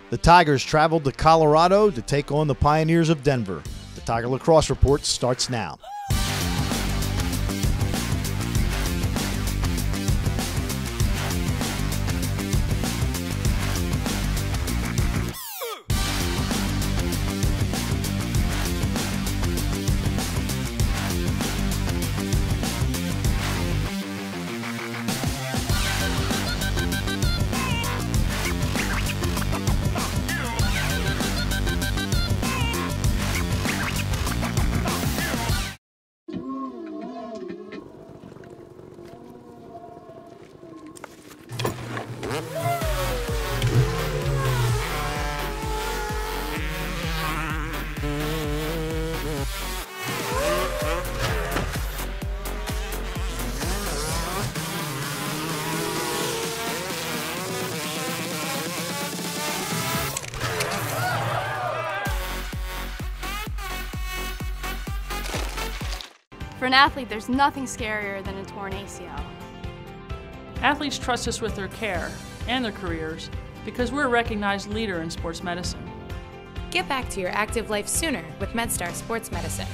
The Tigers traveled to Colorado to take on the Pioneers of Denver. The Tiger Lacrosse Report starts now. For an athlete, there's nothing scarier than a torn ACL. Athletes trust us with their care and their careers because we're a recognized leader in sports medicine. Get back to your active life sooner with MedStar Sports Medicine.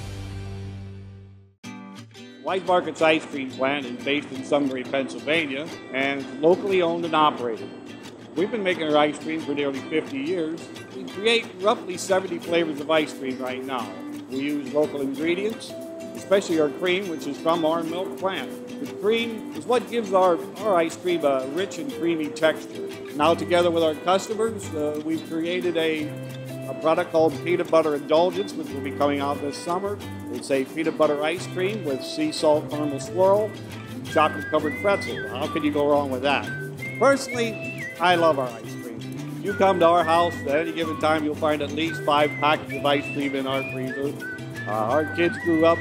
Wise Market's ice cream plant is based in Sunbury, Pennsylvania, and it's locally owned and operated. We've been making our ice cream for nearly 50 years. We create roughly 70 flavors of ice cream right now. We use local ingredients, especially our cream, which is from our milk plant. The cream is what gives our ice cream a rich and creamy texture. Now, together with our customers, we've created a product called Peanut Butter Indulgence, which will be coming out this summer. It's a peanut butter ice cream with sea salt caramel swirl, chocolate-covered pretzel. How can you go wrong with that? Personally, I love our ice cream. If you come to our house at any given time, you'll find at least 5 packets of ice cream in our freezer. Our kids grew up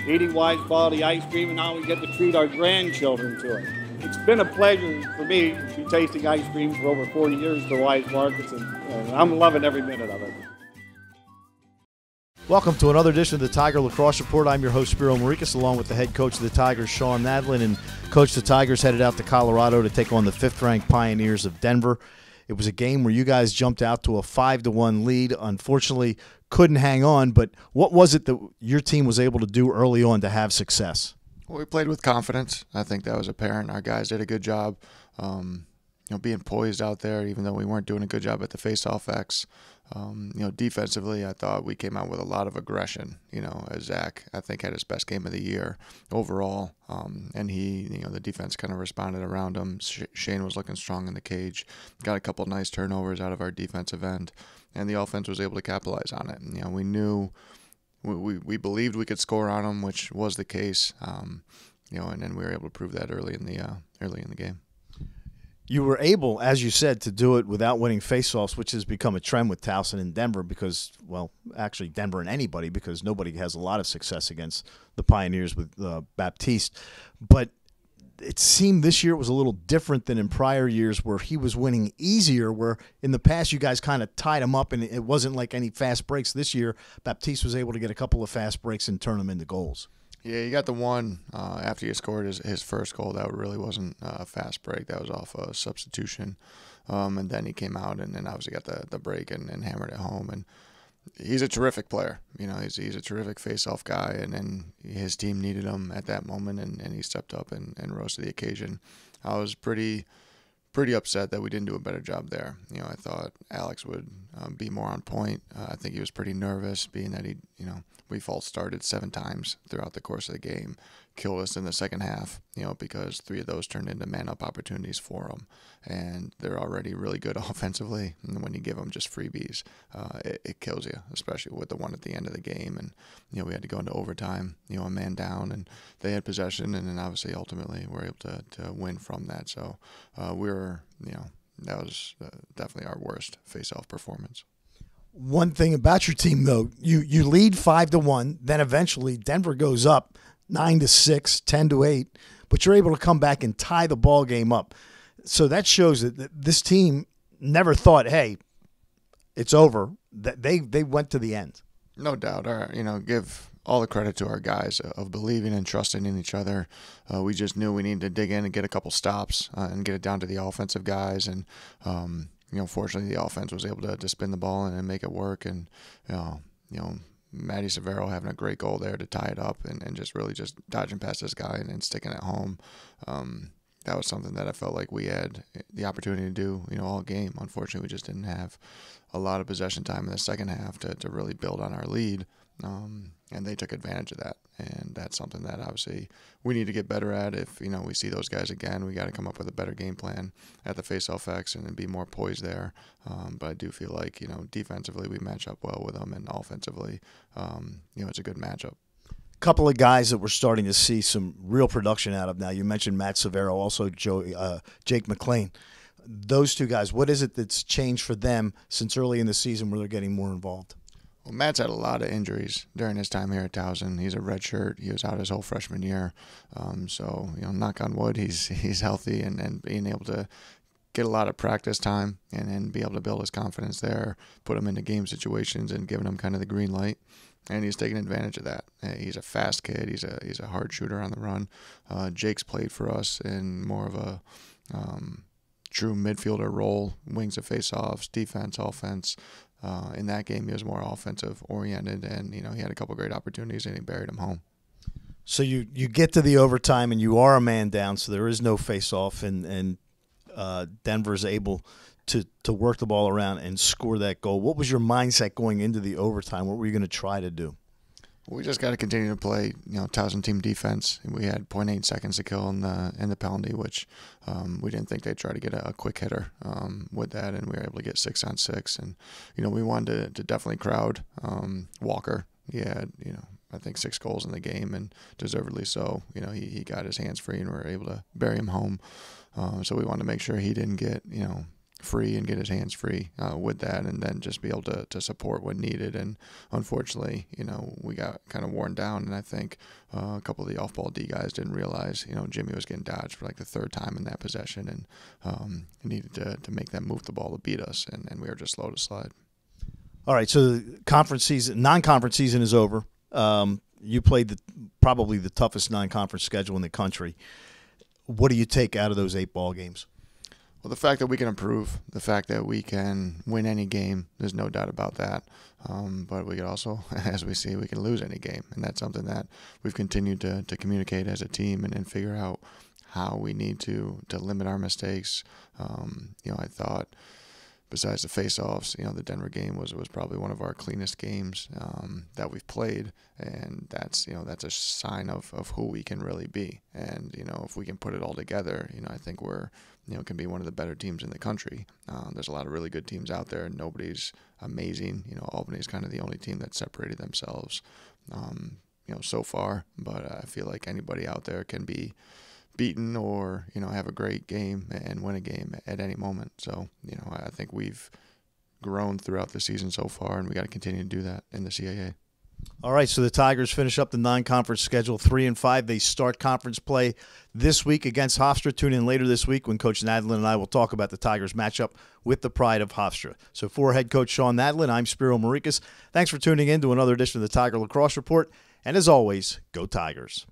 eating Wise quality ice cream, and now we get to treat our grandchildren to it. It's been a pleasure for me to be tasting ice cream for over 40 years for Wise Markets, and I'm loving every minute of it. Welcome to another edition of the Tiger Lacrosse Report. I'm your host, Spiro Morekas, along with the head coach of the Tigers, Shawn Nadelen. And Coach, the Tigers headed out to Colorado to take on the 5th-ranked Pioneers of Denver. It was a game where you guys jumped out to a 5-1 lead. Unfortunately, couldn't hang on, but what was it that your team was able to do early on to have success? Well, we played with confidence. I think that was apparent. Our guys did a good job, being poised out there, even though we weren't doing a good job at the face-off X. Defensively, I thought we came out with a lot of aggression. As Zach, I think, had his best game of the year overall. And the defense kind of responded around him. Shane was looking strong in the cage. Got a couple nice turnovers out of our defensive end. And the offense was able to capitalize on it. We knew, we believed we could score on them, which was the case. And then we were able to prove that early in the game. You were able, as you said, to do it without winning faceoffs, which has become a trend with Towson and Denver because, well, actually Denver and anybody, because nobody has a lot of success against the Pioneers with Baptiste. But it seemed this year it was a little different than in prior years where he was winning easier, where in the past you guys kind of tied him up and it wasn't like any fast breaks. This year, Baptiste was able to get a couple of fast breaks and turn them into goals. Yeah, he got the one after he scored his first goal. That really wasn't a fast break. That was off a substitution. And then he came out and then obviously got the break and hammered it home. And he's a terrific player. He's a terrific face-off guy. And then his team needed him at that moment, and he stepped up and rose to the occasion. I was pretty upset that we didn't do a better job there. I thought Alex would be more on point. I think he was pretty nervous, being that we false started 7 times throughout the course of the game, killed us in the second half, because 3 of those turned into man-up opportunities for them. And they're already really good offensively, and when you give them just freebies, it kills you, especially with the one at the end of the game. And, we had to go into overtime, a man down, and they had possession, and then obviously ultimately we're able to win from that. So that was definitely our worst face-off performance. One thing about your team, though, you lead 5-1, then eventually Denver goes up 9-6, 10-8, but you're able to come back and tie the ball game up. So that shows that this team never thought, hey, it's over. That they went to the end. No doubt. Give all the credit to our guys of believing and trusting in each other. We just knew we needed to dig in and get a couple stops and get it down to the offensive guys. And fortunately the offense was able to spin the ball and make it work. And, Matty Severo having a great goal there to tie it up and just really just dodging past this guy and sticking it home. That was something that I felt like we had the opportunity to do, all game. Unfortunately, we just didn't have a lot of possession time in the second half to really build on our lead. And they took advantage of that. And that's something that obviously we need to get better at. If, we see those guys again, we got to come up with a better game plan at the face-off X and be more poised there. But I do feel like, defensively we match up well with them, and offensively, it's a good matchup. Couple of guys that we're starting to see some real production out of now. You mentioned Matt Severo, also Jake McLean. Those two guys, what is it that's changed for them since early in the season where they're getting more involved? Well, Matt's had a lot of injuries during his time here at Towson. He's a redshirt. He was out his whole freshman year. So, knock on wood, he's healthy and being able to get a lot of practice time and be able to build his confidence there, put him into game situations and giving him kind of the green light. And he's taking advantage of that. He's a fast kid. He's a hard shooter on the run. Jake's played for us in more of a true midfielder role, wings of face-offs, defense, offense. In that game, he was more offensive oriented, and he had a couple great opportunities, and he buried them home. So you get to the overtime, and you are a man down, so there is no face-off, and Denver's able to work the ball around and score that goal. What was your mindset going into the overtime? What were you going to try to do? We just got to continue to play, Towson team defense. We had 0.8 seconds to kill in the penalty, which we didn't think they'd try to get a quick hitter with that, and we were able to get 6-on-6. And we wanted to definitely crowd Walker. He had I think 6 goals in the game, and deservedly so. He got his hands free, and we were able to bury him home. So we wanted to make sure he didn't get free and get his hands free with that, and then just be able to support what needed. And unfortunately, we got kind of worn down, and I think a couple of the off-ball D guys didn't realize, Jimmy was getting dodged for like the 3rd time in that possession, and needed to make them move the ball to beat us, and we were just slow to slide. All right, so the non-conference season is over. You played probably the toughest non-conference schedule in the country. What do you take out of those 8 ball games? Well, the fact that we can improve, the fact that we can win any game, there's no doubt about that. But we can also, as we see, we can lose any game. And that's something that we've continued to communicate as a team and figure out how we need to limit our mistakes. I thought besides the face-offs, the Denver game was probably one of our cleanest games that we've played. And that's a sign of who we can really be. And, if we can put it all together, I think we're, can be one of the better teams in the country. There's a lot of really good teams out there. Nobody's amazing. Albany's kind of the only team that separated themselves, so far. But I feel like anybody out there can be beaten or, have a great game and win a game at any moment. So, I think we've grown throughout the season so far, and we got to continue to do that in the CAA. All right, so the Tigers finish up the non-conference schedule 3-5. They start conference play this week against Hofstra. Tune in later this week when Coach Nadelen and I will talk about the Tigers matchup with the pride of Hofstra. So for head coach Shawn Nadelen, I'm Spiro Morekas. Thanks for tuning in to another edition of the Tiger Lacrosse Report. And as always, go Tigers.